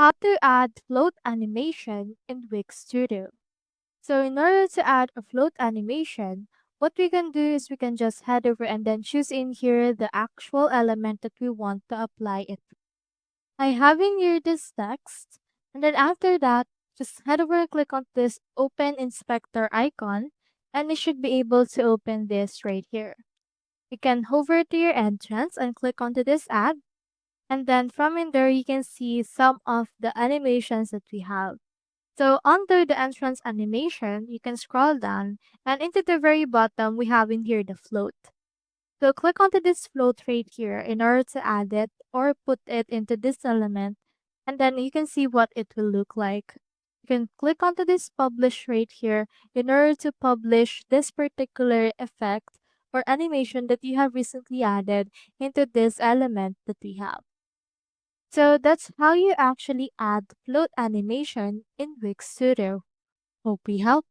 How to add float animation in Wix Studio. So in order to add a float animation, what we can do is we can just head over and then choose in here the actual element that we want to apply it. I have in here this text, and then after that, just head over and click on this open inspector icon, and it should be able to open this right here. You can hover to your entrance and click onto this ad, and then from in there you can see some of the animations that we have. So under the entrance animation, you can scroll down and into the very bottom, we have in here the float. So click onto this float right here in order to add it or put it into this element. And then you can see what it will look like. You can click onto this publish right here in order to publish this particular effect or animation that you have recently added into this element that we have. So that's how you actually add float animation in Wix Studio. Hope we helped.